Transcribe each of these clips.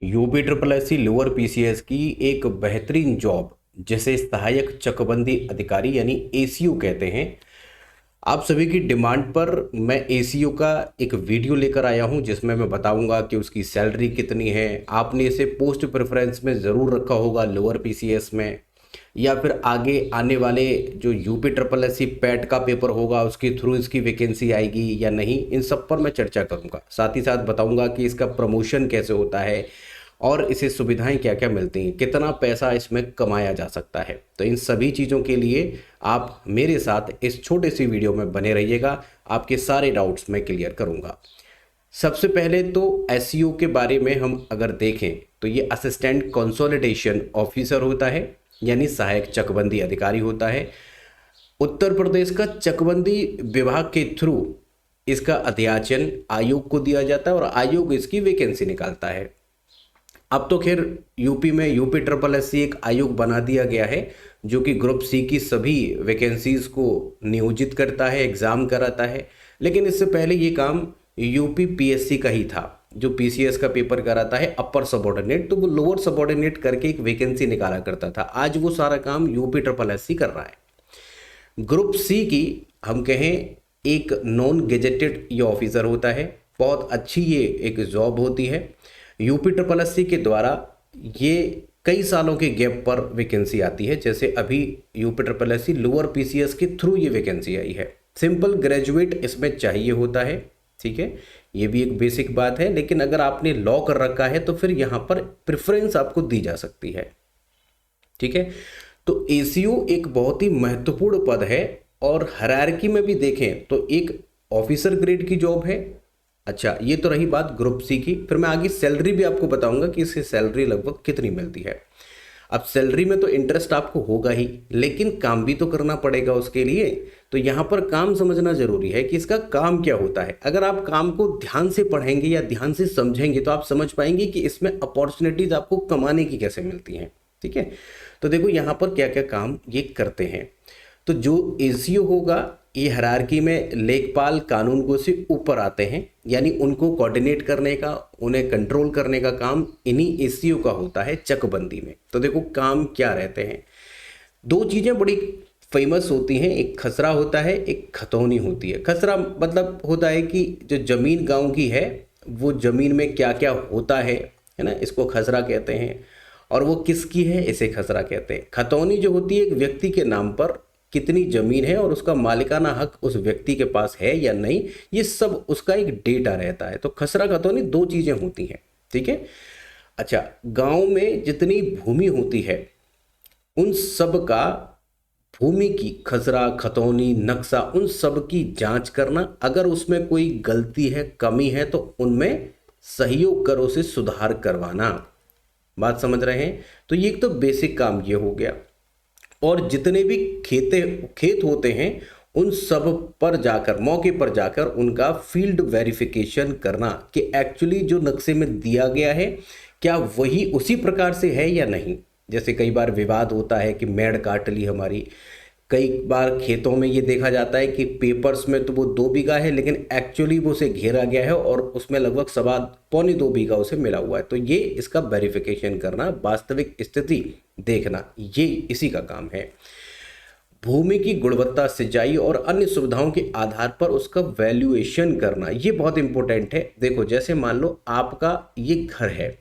UP triple SC lower PCS की एक बेहतरीन जॉब जिसे सहायक चकबंदी अधिकारी यानी एसीओ कहते हैं। आप सभी की डिमांड पर मैं एसीओ का एक वीडियो लेकर आया हूं जिसमें मैं बताऊंगा कि उसकी सैलरी कितनी है। आपने इसे पोस्ट प्रेफरेंस में ज़रूर रखा होगा लोअर पीसीएस में, या फिर आगे आने वाले जो यूपी ट्रिपल एससी पैट का पेपर होगा उसके थ्रू इसकी वैकेंसी आएगी या नहीं। इन सब पर मैं चर्चा करूंगा। साथ ही साथ बताऊंगा कि इसका प्रमोशन कैसे होता है और इसे सुविधाएं क्या क्या मिलती हैं, कितना पैसा इसमें कमाया जा सकता है। तो इन सभी चीज़ों के लिए आप मेरे साथ इस छोटे सी वीडियो में बने रहिएगा। आपके सारे डाउट्स मैं क्लियर करूंगा। सबसे पहले तो एसईओ के बारे में हम अगर देखें तो ये असिस्टेंट कंसोलिडेशन ऑफिसर होता है, यानी सहायक चकबंदी अधिकारी होता है। उत्तर प्रदेश का चकबंदी विभाग के थ्रू इसका अध्याचन आयोग को दिया जाता है और आयोग इसकी वैकेंसी निकालता है। अब तो खैर यूपी में यूपी ट्रिपल एससी एक आयोग बना दिया गया है जो कि ग्रुप सी की सभी वैकेंसीज को नियोजित करता है, एग्ज़ाम कराता है। लेकिन इससे पहले ये काम यूपी पीएससी का ही था जो पीसीएस का पेपर कराता है अपर सबॉर्डिनेट, तो वो लोअर सबॉर्डिनेट करके एक वैकेंसी निकाला करता था। आज वो सारा काम यूपी ट्रिपल एससी कर रहा है। ग्रुप सी की हम कहें एक नॉन गेजेटेड ये ऑफिसर होता है। बहुत अच्छी ये एक जॉब होती है। यूपी ट्रिपल एससी के द्वारा ये कई सालों के गैप पर वैकेंसी आती है। जैसे अभी UP triple SC lower PCS के थ्रू ये वैकेंसी आई है। सिंपल ग्रेजुएट इसमें चाहिए होता है, ठीक है, ये भी एक बेसिक बात है। लेकिन अगर आपने लॉ कर रखा है तो फिर यहाँ पर प्रेफरेंस आपको दी जा सकती है, ठीक है। तो एसीओ एक बहुत ही महत्वपूर्ण पद है और हायरार्की में भी देखें तो एक ऑफिसर ग्रेड की जॉब है। अच्छा, ये तो रही बात ग्रुप सी की। फिर मैं आगे सैलरी भी आपको बताऊंगा कि इसकी सैलरी लगभग कितनी मिलती है। अब सैलरी में तो इंटरेस्ट आपको होगा ही, लेकिन काम भी तो करना पड़ेगा उसके लिए। तो यहाँ पर काम समझना जरूरी है कि इसका काम क्या होता है। अगर आप काम को ध्यान से पढ़ेंगे या ध्यान से समझेंगे तो आप समझ पाएंगे कि इसमें अपॉर्चुनिटीज आपको कमाने की कैसे मिलती हैं, ठीक है। तो देखो यहाँ पर क्या क्या काम ये करते हैं। तो जो एसीओ होगा ये हायरार्की में लेखपाल कानूनगो से ऊपर आते हैं, यानी उनको कोऑर्डिनेट करने का, उन्हें कंट्रोल करने का काम इन्हीं एसीओ का होता है चकबंदी में। तो देखो काम क्या रहते हैं। दो चीज़ें बड़ी फेमस होती हैं, एक खसरा होता है, एक खतौनी होती है। खसरा मतलब होता है कि जो ज़मीन गांव की है वो ज़मीन में क्या क्या होता है ना, इसको खसरा कहते हैं। और वो किसकी है इसे खसरा कहते हैं। खतौनी जो होती है एक व्यक्ति के नाम पर कितनी जमीन है और उसका मालिकाना हक उस व्यक्ति के पास है या नहीं, ये सब उसका एक डेटा रहता है। तो खसरा खतौनी दो चीजें होती हैं, ठीक है। अच्छा, गांव में जितनी भूमि होती है उन सब का भूमि की खसरा खतौनी नक्शा उन सब की जांच करना, अगर उसमें कोई गलती है कमी है तो उनमें सहयोग कर उसे सुधार करवाना। बात समझ रहे हैं। तो ये एक तो बेसिक काम ये हो गया। और जितने भी खेत होते हैं उन सब पर जाकर, मौके पर जाकर उनका फील्ड वेरिफिकेशन करना कि एक्चुअली जो नक्शे में दिया गया है क्या वही उसी प्रकार से है या नहीं। जैसे कई बार विवाद होता है कि मेड़ काट ली हमारी। कई बार खेतों में ये देखा जाता है कि पेपर्स में तो वो 2 बीघा है लेकिन एक्चुअली वो उसे घेरा गया है और उसमें लगभग सवा पौने 2 बीघा उसे मिला हुआ है। तो ये इसका वेरिफिकेशन करना, वास्तविक स्थिति देखना, ये इसी का काम है। भूमि की गुणवत्ता, सिंचाई और अन्य सुविधाओं के आधार पर उसका वैल्यूएशन करना, ये बहुत इंपॉर्टेंट है। देखो जैसे मान लो आपका ये घर है,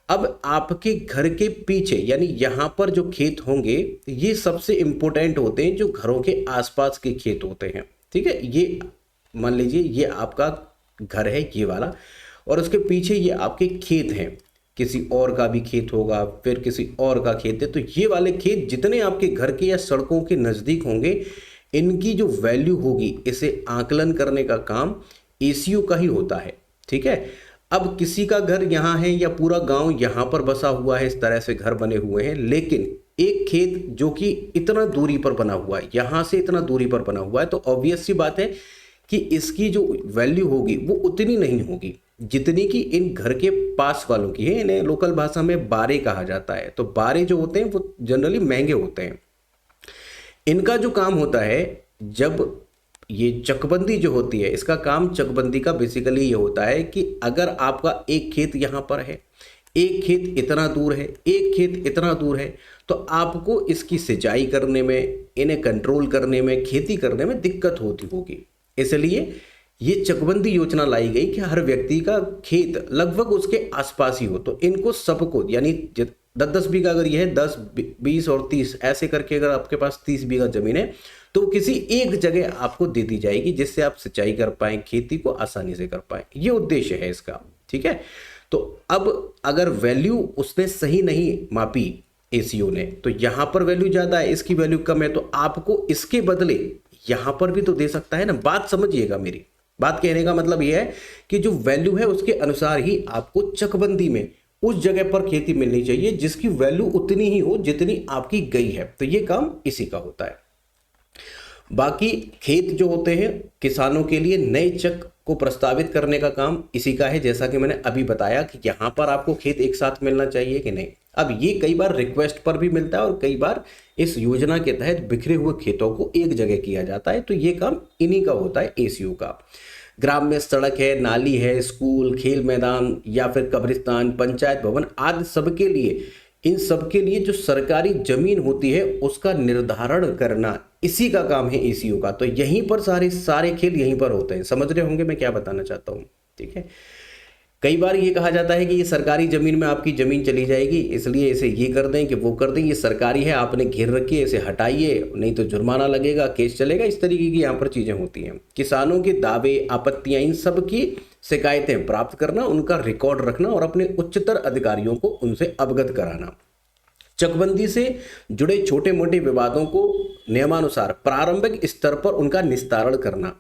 अब आपके घर के पीछे यानी यहाँ पर जो खेत होंगे ये सबसे इंपॉर्टेंट होते हैं जो घरों के आसपास के खेत होते हैं, ठीक है। ये मान लीजिए ये आपका घर है ये वाला, और उसके पीछे ये आपके खेत हैं। किसी और का भी खेत होगा, फिर किसी और का खेत है। तो ये वाले खेत जितने आपके घर के या सड़कों के नज़दीक होंगे इनकी जो वैल्यू होगी इसे आकलन करने का काम एसीओ का ही होता है, ठीक है। अब किसी का घर यहाँ है या पूरा गांव यहाँ पर बसा हुआ है, इस तरह से घर बने हुए हैं, लेकिन एक खेत जो कि इतना दूरी पर बना हुआ है, यहाँ से इतना दूरी पर बना हुआ है, तो ऑब्वियस सी बात है कि इसकी जो वैल्यू होगी वो उतनी नहीं होगी जितनी कि इन घर के पास वालों की है। इन्हें लोकल भाषा में बारे कहा जाता है। तो बारे जो होते हैं वो जनरली महंगे होते हैं। इनका जो काम होता है, जब ये चकबंदी जो होती है, इसका काम चकबंदी का बेसिकली ये होता है कि अगर आपका एक खेत यहाँ पर है, एक खेत इतना दूर है, एक खेत इतना दूर है, तो आपको इसकी सिंचाई करने में, इन्हें कंट्रोल करने में, खेती करने में दिक्कत होती होगी। इसलिए ये चकबंदी योजना लाई गई कि हर व्यक्ति का खेत लगभग उसके आसपास ही हो, तो इनको सबको, यानी 10-10 बीघा अगर ये है, 10, 20 और 30 ऐसे करके अगर आपके पास 30 बीघा जमीन है तो किसी एक जगह आपको दे दी जाएगी, जिससे आप सिंचाई कर पाएं, खेती को आसानी से कर पाएं। ये उद्देश्य है इसका, ठीक है। तो अब अगर वैल्यू उसने सही नहीं मापी एसीओ ने, तो यहां पर वैल्यू ज्यादा है, इसकी वैल्यू कम है, तो आपको इसके बदले यहां पर भी तो दे सकता है ना। बात समझिएगा, मेरी बात कहने का मतलब यह है कि जो वैल्यू है उसके अनुसार ही आपको चकबंदी में उस जगह पर खेती मिलनी चाहिए जिसकी वैल्यू उतनी ही हो जितनी आपकी गई है। तो ये काम इसी का होता है। बाकी खेत जो होते हैं किसानों के लिए नए चक को प्रस्तावित करने का काम इसी का है, जैसा कि मैंने अभी बताया कि यहां पर आपको खेत एक साथ मिलना चाहिए कि नहीं। अब ये कई बार रिक्वेस्ट पर भी मिलता है और कई बार इस योजना के तहत बिखरे हुए खेतों को एक जगह किया जाता है। तो ये काम इन्हीं का होता है, एसीयू का। ग्राम में सड़क है, नाली है, स्कूल, खेल मैदान या फिर कब्रिस्तान, पंचायत भवन आदि सबके लिए, इन सबके लिए जो सरकारी जमीन होती है उसका निर्धारण करना इसी का काम है एसीयू का। तो यहीं पर सारे खेल यहीं पर होते हैं। समझ रहे होंगे मैं क्या बताना चाहता हूँ, ठीक है। कई बार ये कहा जाता है कि ये सरकारी जमीन में आपकी जमीन चली जाएगी, इसलिए इसे ये कर दें कि वो कर दें, ये सरकारी है, आपने घेर रखी है, इसे हटाइए नहीं तो जुर्माना लगेगा, केस चलेगा। इस तरीके की यहाँ पर चीजें होती हैं। किसानों के दावे, आपत्तियां, इन सब की शिकायतें प्राप्त करना, उनका रिकॉर्ड रखना और अपने उच्चतर अधिकारियों को उनसे अवगत कराना। चकबंदी से जुड़े छोटे मोटे विवादों को नियमानुसार प्रारंभिक स्तर पर उनका निस्तारण करना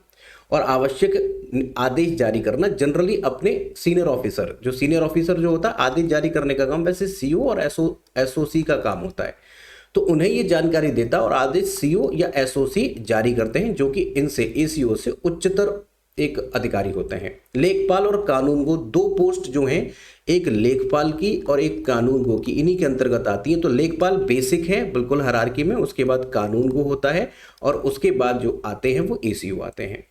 और आवश्यक आदेश जारी करना जनरली अपने सीनियर ऑफिसर जो होता है आदेश जारी करने का काम वैसे सीओ और एसओसी का काम होता है। तो उन्हें ये जानकारी देता है और आदेश सीओ या एसओसी जारी करते हैं, जो कि इनसे एसीओ से उच्चतर एक अधिकारी होते हैं। लेखपाल और कानूनगो, दो पोस्ट जो हैं, एक लेखपाल की और एक कानूनगो की, इन्हीं के अंतर्गत आती हैं। तो लेखपाल बेसिक है बिल्कुल हायरार्की में, उसके बाद कानूनगो होता है और उसके बाद जो आते हैं वो एसीओ आते हैं।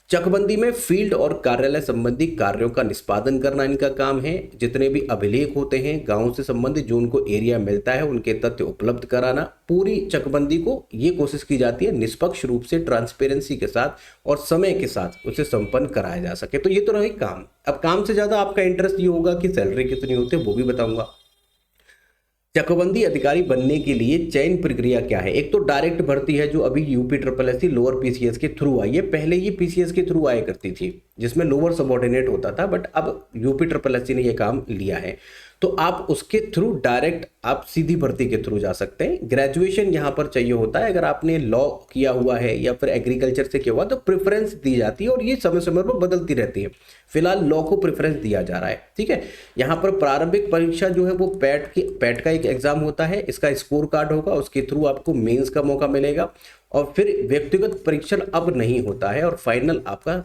चकबंदी में फील्ड और कार्यालय संबंधी कार्यों का निष्पादन करना इनका काम है। जितने भी अभिलेख होते हैं गांव से संबंधित, जो उनको एरिया मिलता है, उनके तथ्य उपलब्ध कराना। पूरी चकबंदी को ये कोशिश की जाती है निष्पक्ष रूप से, ट्रांसपेरेंसी के साथ और समय के साथ उसे संपन्न कराया जा सके। तो ये तो रही काम। अब काम से ज्यादा आपका इंटरेस्ट ये होगा कि सैलरी कितनी होती है, वो भी बताऊंगा। चकबंदी अधिकारी बनने के लिए चयन प्रक्रिया क्या है। एक तो डायरेक्ट भर्ती है, जो अभी यूपीएससी लोअर पीसीएस के थ्रू आई है। पहले ये पीसीएस के थ्रू आया करती थी, जिसमें लोअर सबऑर्डिनेट होता था, बट अब यूपीएससी ने ये काम लिया है। तो आप उसके थ्रू डायरेक्ट आप सीधी भर्ती के थ्रू जा सकते हैं। ग्रेजुएशन यहाँ पर चाहिए होता है। अगर आपने लॉ किया हुआ है या फिर एग्रीकल्चर से किया हुआ तो प्रेफरेंस दी जाती है और ये समय समय पर बदलती रहती है। फिलहाल लॉ को प्रेफरेंस दिया जा रहा है, ठीक है। यहाँ पर प्रारंभिक परीक्षा जो है वो पैट का एक एग्जाम होता है, इसका स्कोर कार्ड होगा, उसके थ्रू आपको मेंस का मौका मिलेगा और फिर व्यक्तिगत परीक्षण अब नहीं होता है और फाइनल आपका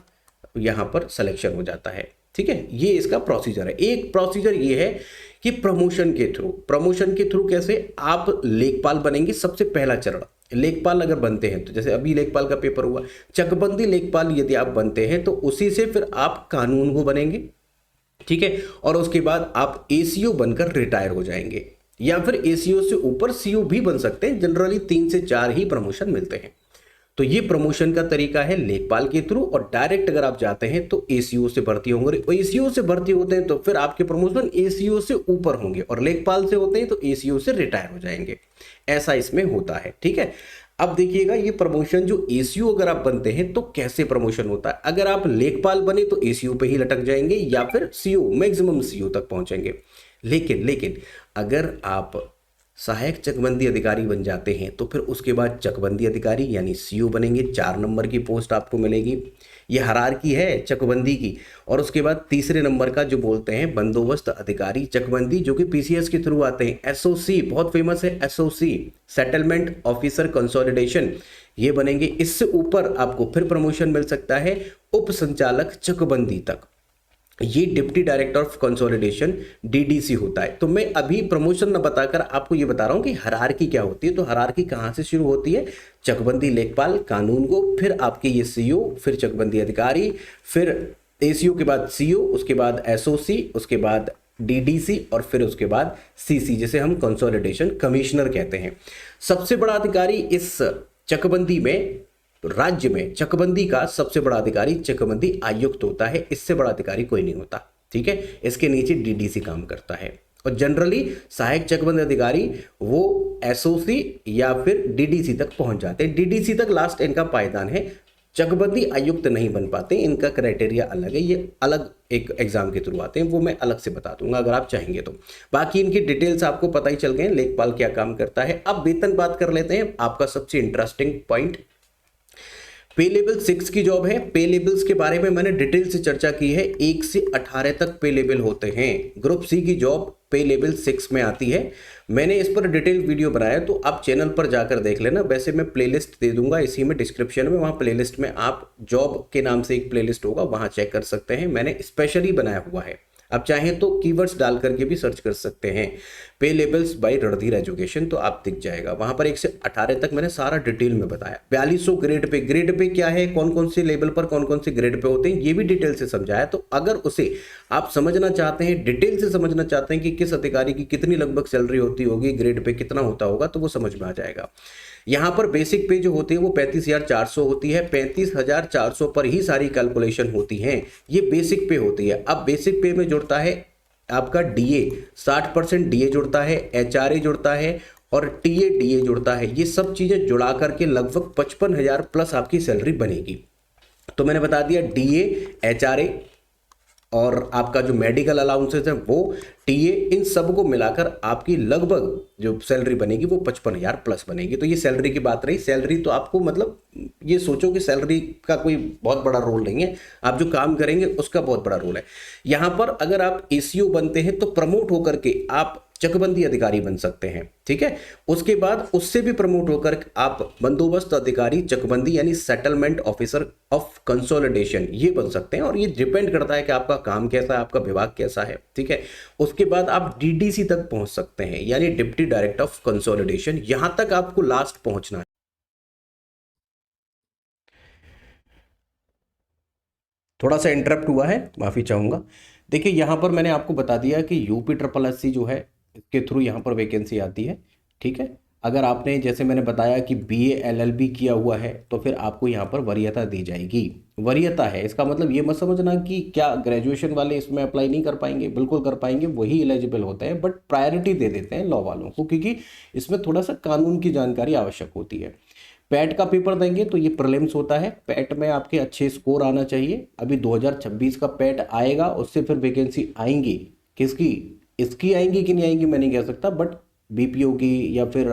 यहाँ पर सिलेक्शन हो जाता है, ठीक है। ये इसका प्रोसीजर है। एक प्रोसीजर ये है कि प्रमोशन के थ्रू कैसे आप लेखपाल बनेंगे। सबसे पहला चरण, लेखपाल अगर बनते हैं तो जैसे अभी लेखपाल का पेपर हुआ, चकबंदी लेखपाल यदि आप बनते हैं तो उसी से फिर आप कानून को बनेंगे, ठीक है। और उसके बाद आप एसीओ बनकर रिटायर हो जाएंगे या फिर एसीओ से ऊपर सीओ भी बन सकते हैं। जनरली 3 से 4 ही प्रमोशन मिलते हैं। तो ये प्रमोशन का तरीका है लेखपाल के थ्रू। और डायरेक्ट अगर आप जाते हैं तो एसीओ से भर्ती होंगे, और एसीओ से भर्ती होते हैं तो फिर आपके प्रमोशन एसीओ से ऊपर होंगे, और लेखपाल से होते हैं तो एसीओ से रिटायर हो जाएंगे। ऐसा इसमें होता है, ठीक है। अब देखिएगा ये प्रमोशन जो एसीओ अगर आप बनते हैं तो कैसे प्रमोशन होता है। अगर आप लेखपाल बने तो एसीओ पे ही लटक जाएंगे या फिर सीओ, मैक्सिमम सीओ तक पहुंचेंगे। लेकिन अगर आप सहायक चकबंदी अधिकारी बन जाते हैं तो फिर उसके बाद चकबंदी अधिकारी यानी सीओ बनेंगे। 4 नंबर की पोस्ट आपको मिलेगी। ये हायरार्की है चकबंदी की। और उसके बाद तीसरे नंबर का जो बोलते हैं बंदोबस्त अधिकारी चकबंदी, जो कि पीसीएस के थ्रू आते हैं। एसओसी बहुत फेमस है, एसओसी सेटलमेंट ऑफिसर कंसोलिडेशन, ये बनेंगे। इससे ऊपर आपको फिर प्रमोशन मिल सकता है उप संचालक चकबंदी तक। ये deputy director of consolidation DDC होता है। तो मैं अभी प्रमोशन न बताकर आपको ये बता रहा हूं कि हायरार्की क्या होती है। तो हायरार्की कहां से शुरू होती है, चकबंदी लेखपाल, कानून को, फिर आपके ये सीओ, फिर चकबंदी अधिकारी, फिर एसीओ के बाद सीओ, उसके बाद एसओसी, उसके बाद डीडीसी और फिर उसके बाद सीसी, जिसे हम कंसोलिडेशन कमिश्नर कहते हैं। सबसे बड़ा अधिकारी इस चकबंदी में, राज्य में चकबंदी का सबसे बड़ा अधिकारी चकबंदी आयुक्त होता है, इससे बड़ा अधिकारी कोई नहीं होता। ठीक है, इसके नीचे डीडीसी काम करता है और जनरली सहायक चकबंदी अधिकारी वो एसओसी या फिर डीडीसी तक पहुंच जाते हैं। डीडीसी तक लास्ट इनका पायदान है, चकबंदी आयुक्त नहीं बन पाते, इनका क्राइटेरिया अलग है, ये अलग एक एग्जाम के थ्रू आते हैं, वो मैं अलग से बता दूंगा अगर आप चाहेंगे तो। बाकी इनकी डिटेल्स आपको पता ही चल गए, लेखपाल क्या काम करता है। अब वेतन बात कर लेते हैं, आपका सबसे इंटरेस्टिंग पॉइंट। पे लेवल 6 की जॉब है। पे लेवल्स के बारे में मैंने डिटेल से चर्चा की है, 1 से 18 तक पे लेवल होते हैं। ग्रुप सी की जॉब पे लेवल 6 में आती है। मैंने इस पर डिटेल वीडियो बनाया, तो आप चैनल पर जाकर देख लेना। वैसे मैं प्लेलिस्ट दे दूंगा इसी में डिस्क्रिप्शन में, वहाँ प्लेलिस्ट में आप जॉब के नाम से एक प्लेलिस्ट होगा, वहाँ चेक कर सकते हैं, मैंने स्पेशली बनाया हुआ है। आप चाहें तो कीवर्ड्स डाल करके भी सर्च कर सकते हैं, पे लेवल्स बाय रणधीर एजुकेशन, तो आप दिख जाएगा वहां पर। 1 से 18 तक मैंने सारा डिटेल में बताया। 4200 ग्रेड पे, ग्रेड पे क्या है, कौन कौन से लेवल पर कौन कौन से ग्रेड पे होते हैं, ये भी डिटेल से समझाया। तो अगर उसे आप समझना चाहते हैं, डिटेल से समझना चाहते हैं कि किस अधिकारी की कितनी लगभग सैलरी होती होगी, ग्रेड पे कितना होता होगा, तो वो समझ में आ जाएगा। यहाँ पर बेसिक पे जो होती है वो 35,400 होती है। 35,400 पर ही सारी कैलकुलेशन होती हैं, ये बेसिक पे होती है। अब बेसिक पे में जुड़ता है आपका डीए, 60% डीए जुड़ता है, एचआरए जुड़ता है और टीए डीए जुड़ता है। ये सब चीजें जुड़ा करके लगभग 55,000 प्लस आपकी सैलरी बनेगी। तो मैंने बता दिया, डीए, एचआरए और आपका जो मेडिकल अलाउंसेस है वो, टीए, इन सब को मिलाकर आपकी लगभग जो सैलरी बनेगी वो 55,000 प्लस बनेगी। तो ये सैलरी की बात रही। सैलरी तो आपको मतलब ये सोचो कि सैलरी का कोई बहुत बड़ा रोल नहीं है, आप जो काम करेंगे उसका बहुत बड़ा रोल है। यहाँ पर अगर आप एसीओ बनते हैं तो प्रमोट होकर के आप चकबंदी अधिकारी बन सकते हैं। ठीक है, उसके बाद उससे भी प्रमोट होकर आप बंदोबस्त अधिकारी चकबंदी यानी सेटलमेंट ऑफिसर ऑफ कंसोलिडेशन ये बन सकते हैं। और ये डिपेंड करता है कि आपका काम कैसा है, आपका विभाग कैसा है। ठीक है, उसके बाद आप डीडीसी तक पहुंच सकते हैं, यानी डिप्टी डायरेक्टर ऑफ कंसोलिडेशन, यहां तक आपको लास्ट पहुंचना है। थोड़ा सा इंटरप्ट हुआ है, माफी चाहूंगा। देखिए यहाँ पर मैंने आपको बता दिया कि यूपी ट्रिपल एससी जो है इसके थ्रू यहाँ पर वैकेंसी आती है। ठीक है, अगर आपने जैसे मैंने बताया कि बीए एलएलबी किया हुआ है तो फिर आपको यहाँ पर वरीयता दी जाएगी। वरीयता है इसका मतलब ये मत समझना कि क्या ग्रेजुएशन वाले इसमें अप्लाई नहीं कर पाएंगे, बिल्कुल कर पाएंगे, वही एलिजिबल होते हैं, बट प्रायोरिटी दे देते हैं लॉ वालों को, क्योंकि इसमें थोड़ा सा कानून की जानकारी आवश्यक होती है। पैट का पेपर देंगे तो ये प्रीलिम्स होता है, पैट में आपके अच्छे स्कोर आना चाहिए। अभी 2026 का पैट आएगा, उससे फिर वैकेंसी आएंगी। किसकी, इसकी आएंगी कि नहीं आएंगी मैं नहीं कह सकता, बट बीपीओ की या फिर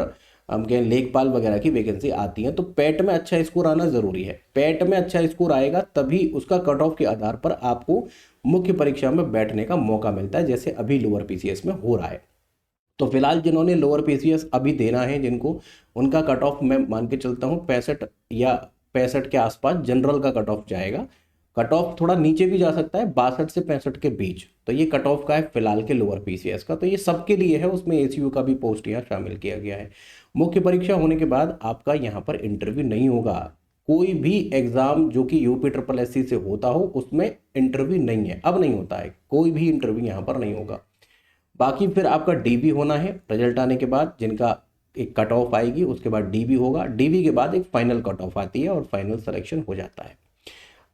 हम कहें लेखपाल वगैरह की वैकेंसी आती है। तो पैट में अच्छा स्कोर आना जरूरी है। पैट में अच्छा स्कोर आएगा तभी उसका कट ऑफ के आधार पर आपको मुख्य परीक्षा में बैठने का मौका मिलता है, जैसे अभी लोअर पीसीएस में हो रहा है। तो फिलहाल जिन्होंने लोअर पीसीएस अभी देना है जिनको, उनका कट ऑफ मैं मान के चलता हूँ 65 या 65 के आसपास जनरल का कट ऑफ जाएगा। कट ऑफ थोड़ा नीचे भी जा सकता है, 62 से 65 के बीच। तो ये कट ऑफ का है फिलहाल के लोअर पीसीएस का। तो ये सबके लिए है, उसमें एसीयू का भी पोस्ट यहाँ शामिल किया गया है। मुख्य परीक्षा होने के बाद आपका यहाँ पर इंटरव्यू नहीं होगा। कोई भी एग्जाम जो कि यूपी ट्रिपल एससी से होता हो उसमें इंटरव्यू नहीं है, अब नहीं होता है, कोई भी इंटरव्यू यहाँ पर नहीं होगा। बाकी फिर आपका डीबी होना है रिजल्ट आने के बाद, जिनका एक कट ऑफ आएगी उसके बाद डीबी होगा। डीबी के बाद एक फाइनल कट ऑफ आती है और फाइनल सिलेक्शन हो जाता है।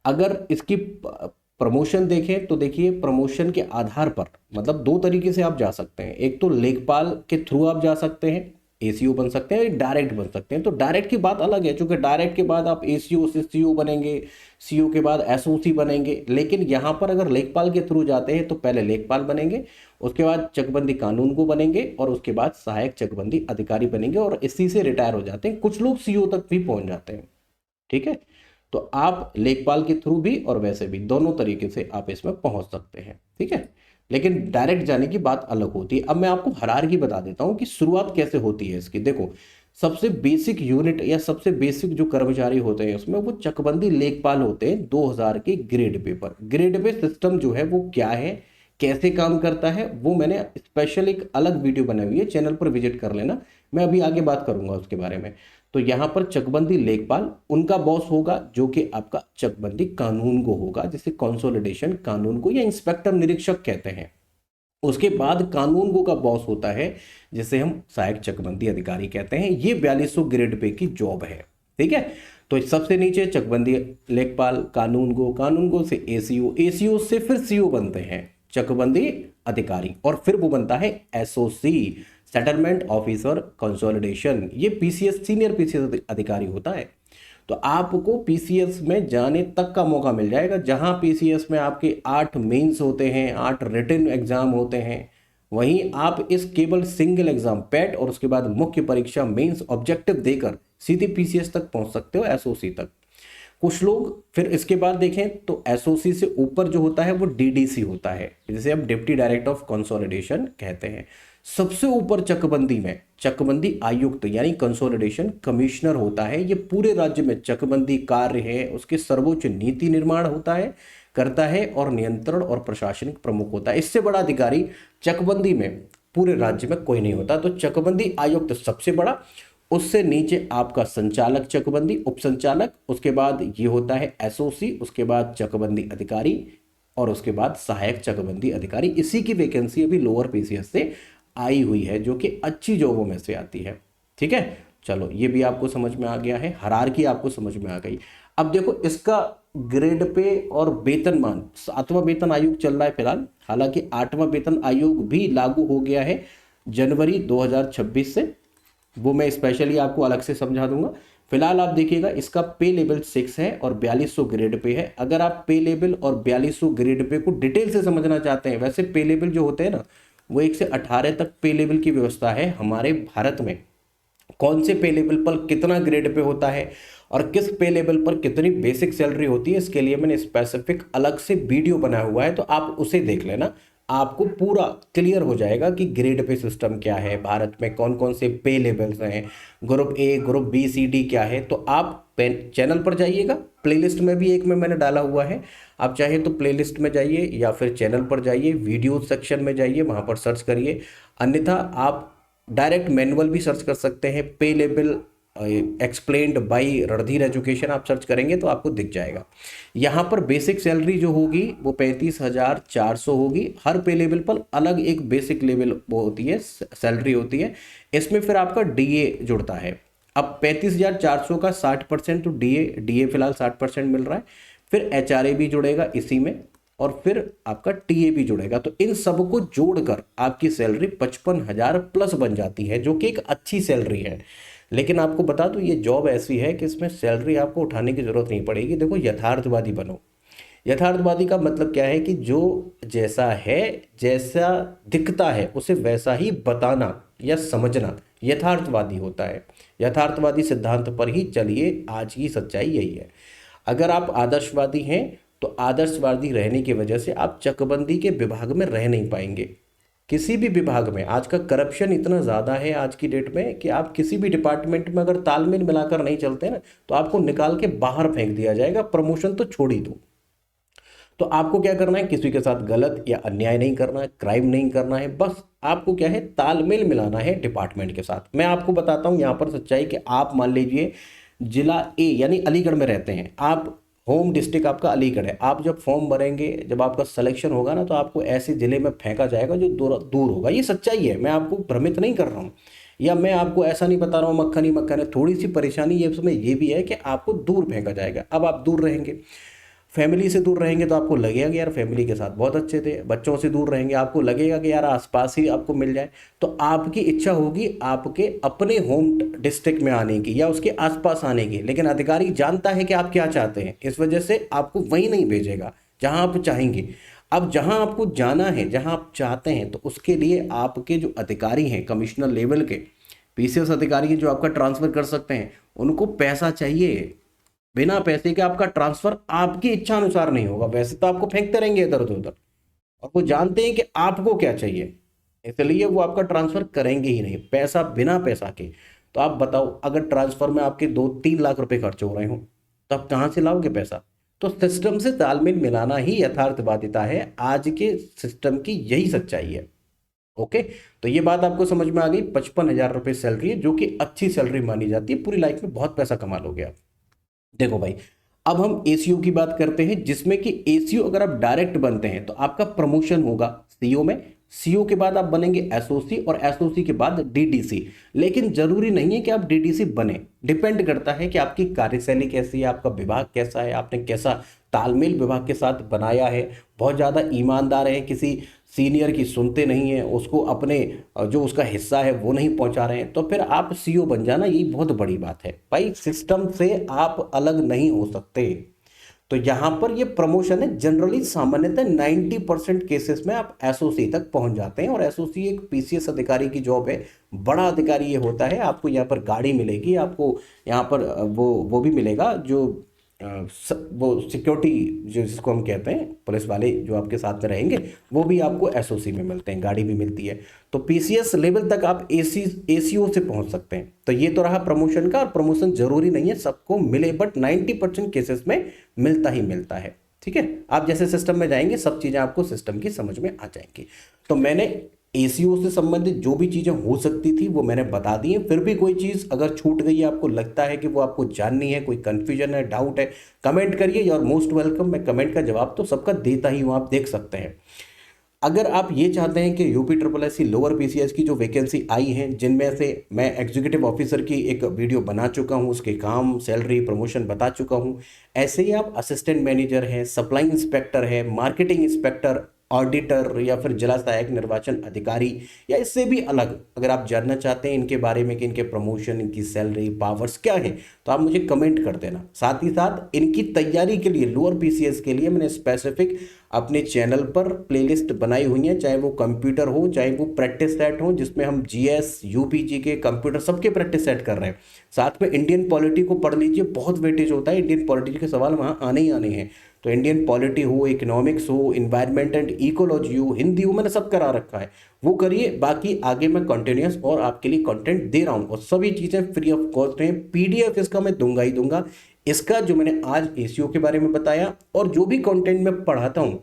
अगर इसकी प्रमोशन देखें तो देखिए, प्रमोशन के आधार पर मतलब दो तरीके से आप जा सकते हैं। एक तो लेखपाल के थ्रू आप जा सकते हैं, एसीओ बन सकते हैं, एक डायरेक्ट बन सकते हैं। तो डायरेक्ट की बात अलग है, क्योंकि डायरेक्ट के बाद आप एसीओ से सीओ बनेंगे, सीओ के बाद एसओसी बनेंगे। लेकिन यहाँ पर अगर लेखपाल के थ्रू जाते हैं तो पहले लेखपाल बनेंगे, उसके बाद चकबंदी कानून को बनेंगे और उसके बाद सहायक चकबंदी अधिकारी बनेंगे और इसी से रिटायर हो जाते हैं। कुछ लोग सीओ तक भी पहुंच जाते हैं। ठीक है, तो आप लेखपाल के थ्रू भी और वैसे भी दोनों तरीके से आप इसमें पहुंच सकते हैं। ठीक है, लेकिन डायरेक्ट जाने की बात अलग होती है। अब मैं आपको हायरार्की बता देता हूं कि शुरुआत कैसे होती है इसकी। देखो, सबसे बेसिक यूनिट या सबसे बेसिक जो कर्मचारी होते हैं उसमें वो चकबंदी लेखपाल होते हैं। 2000 के ग्रेड पे पर, ग्रेड पे सिस्टम जो है वो क्या है, कैसे काम करता है, वो मैंने स्पेशल एक अलग वीडियो बनाई हुई है, चैनल पर विजिट कर लेना। मैं अभी आगे बात करूंगा उसके बारे में। तो यहाँ पर चकबंदी लेखपाल, उनका बॉस होगा जो कि आपका चकबंदी कानून को होगा, जिसे कंसोलिडेशन कानून को या इंस्पेक्टर निरीक्षक कहते हैं। उसके बाद कानूनगो का बॉस होता है, जिसे हम सहायक चकबंदी अधिकारी कहते हैं। ये 4200 ग्रेड पे की जॉब है। ठीक है, तो सबसे नीचे चकबंदी लेखपाल, कानूनगो, कानूनगो से एसीओ, एसीओ से फिर सीओ बनते हैं चकबंदी अधिकारी, और फिर वो बनता है एसओसी, सेटलमेंट ऑफिसर कंसोलिडेशन। ये पीसीएस, सीनियर पीसीएस अधिकारी होता है। तो आपको पीसीएस में जाने तक का मौका मिल जाएगा, जहां पीसीएस में आपके 8 मेंस होते हैं, 8 रिटन एग्जाम होते हैं, वहीं आप इस केवल सिंगल एग्जाम पैट और उसके बाद मुख्य परीक्षा मेंस ऑब्जेक्टिव देकर सीधे पीसीएस तक पहुंच सकते हो, एसओसी तक। कुछ लोग फिर इसके बाद देखें तो एसओसी से ऊपर जो होता है वो डीडीसी होता है, जिसे हम डिप्टी डायरेक्टर ऑफ कंसोलिडेशन कहते हैं। सबसे ऊपर चकबंदी में चकबंदी आयुक्त यानी कंसोलिडेशन कमिश्नर होता है। ये पूरे राज्य में चकबंदी कार्य है उसके सर्वोच्च नीति निर्माण होता है, करता है, और नियंत्रण और प्रशासनिक प्रमुख होता है। इससे बड़ा अधिकारी चकबंदी में पूरे राज्य में कोई नहीं होता। तो चकबंदी आयुक्त सबसे बड़ा, उससे नीचे आपका संचालक चकबंदी, उप संचालक, उसके बाद ये होता है एसओसी, उसके बाद चकबंदी अधिकारी, और उसके बाद सहायक चकबंदी अधिकारी। इसी की वैकेंसी अभी लोअर पीसीएस से आई हुई है, जो कि अच्छी जॉबों में से आती है। ठीक है, चलो ये भी आपको समझ में आ गया है, हायरार्की आपको समझ में आ गई। अब देखो इसका ग्रेड पे और वेतनमान, 7वां वेतन आयोग चल रहा है फिलहाल, हालांकि 8वां वेतन आयोग भी लागू हो गया है जनवरी 2026 से, वो मैं स्पेशली आपको अलग से समझा दूंगा। फिलहाल आप देखिएगा इसका पे लेवल 6 है और 4200 ग्रेड पे है। अगर आप पे लेवल और 4200 ग्रेड पे को डिटेल से समझना चाहते हैं, वैसे पे लेवल जो होते हैं ना, वो 1 से 18 तक पे लेवल की व्यवस्था है हमारे भारत में। कौन से पे लेवल पर कितना ग्रेड पे होता है और किस पे लेवल पर कितनी बेसिक सैलरी होती है, इसके लिए मैंने स्पेसिफिक अलग से वीडियो बनाया हुआ है, तो आप उसे देख लेना। आपको पूरा क्लियर हो जाएगा कि ग्रेड पे सिस्टम क्या है, भारत में कौन कौन से पे लेवल्स हैं, group A, group B, C, D क्या है। तो आप चैनल पर जाइएगा, प्लेलिस्ट में भी एक में मैंने डाला हुआ है, आप चाहे तो प्लेलिस्ट में जाइए या फिर चैनल पर जाइए, वीडियो सेक्शन में जाइए, वहाँ पर सर्च करिए। अन्यथा आप डायरेक्ट मैनुअल भी सर्च कर सकते हैं, पे level explained bye Randhir education आप सर्च करेंगे तो आपको दिख जाएगा। यहाँ पर बेसिक सैलरी जो होगी वो 35,400 होगी। हर पे लेवल पर अलग एक बेसिक लेवल वो होती है, सैलरी होती है। इसमें फिर आपका डीए जुड़ता है। अब 35,400 का 60% तो डीए फिलहाल 60% मिल रहा है, फिर एचआरए भी जुड़ेगा इसी में, और फिर आपका टीए भी जुड़ेगा। तो इन सबको जोड़कर आपकी सैलरी 55,000 प्लस बन जाती है, जो कि एक अच्छी सैलरी है। लेकिन आपको बता दूं ये जॉब ऐसी है कि इसमें सैलरी आपको उठाने की जरूरत नहीं पड़ेगी। देखो यथार्थवादी बनो। यथार्थवादी का मतलब क्या है कि जो जैसा है, जैसा दिखता है उसे वैसा ही बताना या समझना यथार्थवादी होता है। यथार्थवादी सिद्धांत पर ही चलिए, आज की सच्चाई यही है। अगर आप आदर्शवादी हैं तो आदर्शवादी रहने की वजह से आप चकबंदी के विभाग में रह नहीं पाएंगे। किसी भी विभाग में आज का करप्शन इतना ज़्यादा है आज की डेट में कि आप किसी भी डिपार्टमेंट में अगर तालमेल मिलाकर नहीं चलते ना, तो आपको निकाल के बाहर फेंक दिया जाएगा, प्रमोशन तो छोड़ ही दो। तो आपको क्या करना है, किसी के साथ गलत या अन्याय नहीं करना है, क्राइम नहीं करना है, बस आपको क्या है, तालमेल मिलाना है डिपार्टमेंट के साथ। मैं आपको बताता हूँ यहाँ पर सच्चाई कि आप मान लीजिए जिला ए यानी अलीगढ़ में रहते हैं आप, होम डिस्ट्रिक्ट आपका अलीगढ़ है। आप जब फॉर्म भरेंगे, जब आपका सिलेक्शन होगा ना, तो आपको ऐसे जिले में फेंका जाएगा जो दूर दूर होगा। ये सच्चाई है, मैं आपको भ्रमित नहीं कर रहा हूँ, या मैं आपको ऐसा नहीं बता रहा हूँ मक्खन ही मक्खन है। थोड़ी सी परेशानी ये उसमें ये भी है कि आपको दूर फेंका जाएगा। अब आप दूर रहेंगे, फैमिली से दूर रहेंगे तो आपको लगेगा कि यार फैमिली के साथ बहुत अच्छे थे, बच्चों से दूर रहेंगे आपको लगेगा कि यार आसपास ही आपको मिल जाए। तो आपकी इच्छा होगी आपके अपने होम डिस्ट्रिक्ट में आने की या उसके आसपास आने की, लेकिन अधिकारी जानता है कि आप क्या चाहते हैं, इस वजह से आपको वहीं नहीं भेजेगा जहां आप चाहेंगे। अब जहां आपको जाना है, जहां आप चाहते हैं, तो उसके लिए आपके जो अधिकारी हैं कमिश्नर लेवल के, पीसीएस अधिकारी जो आपका ट्रांसफर कर सकते हैं, उनको पैसा चाहिए। बिना पैसे के आपका ट्रांसफर आपकी इच्छा अनुसार नहीं होगा। वैसे तो आपको फेंकते रहेंगे इधर उधर, और वो जानते हैं कि आपको क्या चाहिए, इसलिए वो आपका ट्रांसफर करेंगे ही नहीं पैसा, बिना पैसा के। तो आप बताओ, अगर ट्रांसफर में आपके 2-3 लाख रुपए खर्च हो रहे हो तो आप कहाँ से लाओगे पैसा? तो सिस्टम से तालमेल मिलाना ही यथार्थवादिता है। आज के सिस्टम की यही सच्चाई है। ओके, तो ये बात आपको समझ में आ गई। 55,000 रुपये सैलरी है, जो कि अच्छी सैलरी मानी जाती है, पूरी लाइफ में बहुत पैसा कमा लोगे आप। देखो भाई, अब हम एसीओ की बात करते हैं, जिसमें कि एसीओ अगर आप डायरेक्ट बनते हैं तो आपका प्रमोशन होगा सीओ में, सीओ के बाद आप बनेंगे एसओसी और एसओसी के बाद डीडीसी। लेकिन जरूरी नहीं है कि आप डीडीसी बने, डिपेंड करता है कि आपकी कार्यशैली कैसी है, आपका विभाग कैसा है, आपने कैसा तालमेल विभाग के साथ बनाया है। बहुत ज़्यादा ईमानदार है, किसी सीनियर की सुनते नहीं है, उसको अपने जो उसका हिस्सा है वो नहीं पहुंचा रहे हैं, तो फिर आप सीओ बन जाना, यही बहुत बड़ी बात है भाई। सिस्टम से आप अलग नहीं हो सकते। तो यहां पर ये प्रमोशन है, जनरली सामान्यतः 90% केसेस में आप एसओसी तक पहुंच जाते हैं। और एसओसी एक पीसीएस अधिकारी की जॉब है, बड़ा अधिकारी ये होता है। आपको यहाँ पर गाड़ी मिलेगी, आपको यहाँ पर वो भी मिलेगा जो वो सिक्योरिटी जो जिसको हम कहते हैं, पुलिस वाले जो आपके साथ में रहेंगे वो भी आपको एसओसी में मिलते हैं, गाड़ी भी मिलती है। तो पीसीएस लेवल तक आप एसीओ से पहुंच सकते हैं। तो ये तो रहा प्रमोशन का। और प्रमोशन जरूरी नहीं है सबको मिले, बट 90% केसेस में मिलता ही मिलता है। ठीक है, आप जैसे सिस्टम में जाएंगे सब चीज़ें आपको सिस्टम की समझ में आ जाएंगी। तो मैंने एसीओ से संबंधित जो भी चीज़ें हो सकती थी वो मैंने बता दी है। फिर भी कोई चीज़ अगर छूट गई है, आपको लगता है कि वो आपको जाननी है, कोई कन्फ्यूजन है, डाउट है, कमेंट करिए। You are most welcome. मैं कमेंट का जवाब तो सबका देता ही हूँ, आप देख सकते हैं। अगर आप ये चाहते हैं कि UP triple S C lower PCS की जो वैकेंसी आई हैं, जिनमें से मैं एग्जीक्यूटिव ऑफिसर की एक वीडियो बना चुका हूँ, उसके काम, सैलरी, प्रमोशन बता चुका हूँ, ऐसे ही आप असिस्टेंट मैनेजर हैं, सप्लाई इंस्पेक्टर है, मार्केटिंग इंस्पेक्टर, ऑडिटर या फिर जिला सहायक निर्वाचन अधिकारी, या इससे भी अलग अगर आप जानना चाहते हैं इनके बारे में कि इनके प्रमोशन, इनकी सैलरी, पावर्स क्या है, तो आप मुझे कमेंट कर देना। साथ ही साथ इनकी तैयारी के लिए, लोअर पीसीएस के लिए मैंने स्पेसिफिक अपने चैनल पर प्लेलिस्ट बनाई हुई है, चाहे वो कंप्यूटर हो, चाहे वो प्रैक्टिस सेट हो, जिसमें हम जीएस, यूपीजी के, कंप्यूटर सबके प्रैक्टिस सेट कर रहे हैं। साथ में इंडियन पॉलिटी को पढ़ लीजिए, बहुत वेटेज होता है, इंडियन पॉलिटी के सवाल वहाँ आने ही आने हैं। तो इंडियन पॉलिटी हो, इकोनॉमिक्स हो, इन्वायरमेंट एंड इकोलॉजी हो, हिंदी हो, मैंने सब करा रखा है, वो करिए। बाकी आगे मैं कंटिन्यूस और आपके लिए कंटेंट दे रहा हूँ, और सभी चीज़ें फ्री ऑफ कॉस्ट हैं। पीडीएफ इसका मैं दूंगा ही दूंगा, इसका जो मैंने आज एसीओ के बारे में बताया और जो भी कंटेंट मैं पढ़ाता हूँ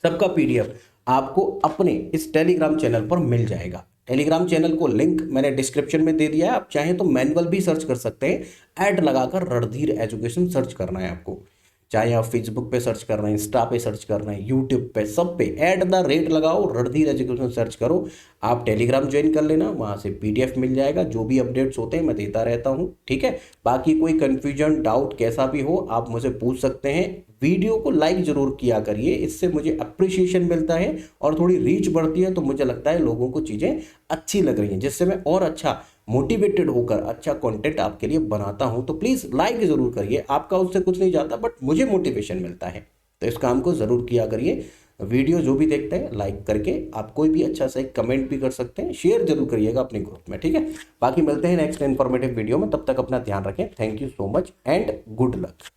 सबका पीडीएफ आपको अपने इस टेलीग्राम चैनल पर मिल जाएगा। टेलीग्राम चैनल को लिंक मैंने डिस्क्रिप्शन में दे दिया है। आप चाहें तो मैनुअल भी सर्च कर सकते हैं, ऐड लगाकर रणधीर एजुकेशन सर्च करना है आपको। चाहे आप फेसबुक पे सर्च कर रहे हैं, इंस्टा पे सर्च कर रहे हैं, यूट्यूब पे, सब पे @ लगाओ, रणधीर एजुकेशन सर्च करो। आप टेलीग्राम ज्वाइन कर लेना, वहाँ से पीडीएफ मिल जाएगा, जो भी अपडेट्स होते हैं मैं देता रहता हूँ। ठीक है, बाकी कोई कन्फ्यूजन, डाउट कैसा भी हो आप मुझे पूछ सकते हैं। वीडियो को लाइक जरूर किया करिए, इससे मुझे अप्रिसिएशन मिलता है और थोड़ी रीच बढ़ती है, तो मुझे लगता है लोगों को चीज़ें अच्छी लग रही हैं, जिससे मैं और अच्छा मोटिवेटेड होकर अच्छा कंटेंट आपके लिए बनाता हूं। तो प्लीज़ लाइक ज़रूर करिए, आपका उससे कुछ नहीं जाता, बट मुझे मोटिवेशन मिलता है। तो इस काम को ज़रूर किया करिए। वीडियो जो भी देखते हैं लाइक करके आप कोई भी अच्छा सा एक कमेंट भी कर सकते हैं, शेयर जरूर करिएगा अपने ग्रुप में। ठीक है, बाकी मिलते हैं नेक्स्ट इन्फॉर्मेटिव वीडियो में, तब तक अपना ध्यान रखें। Thank you so much and good luck.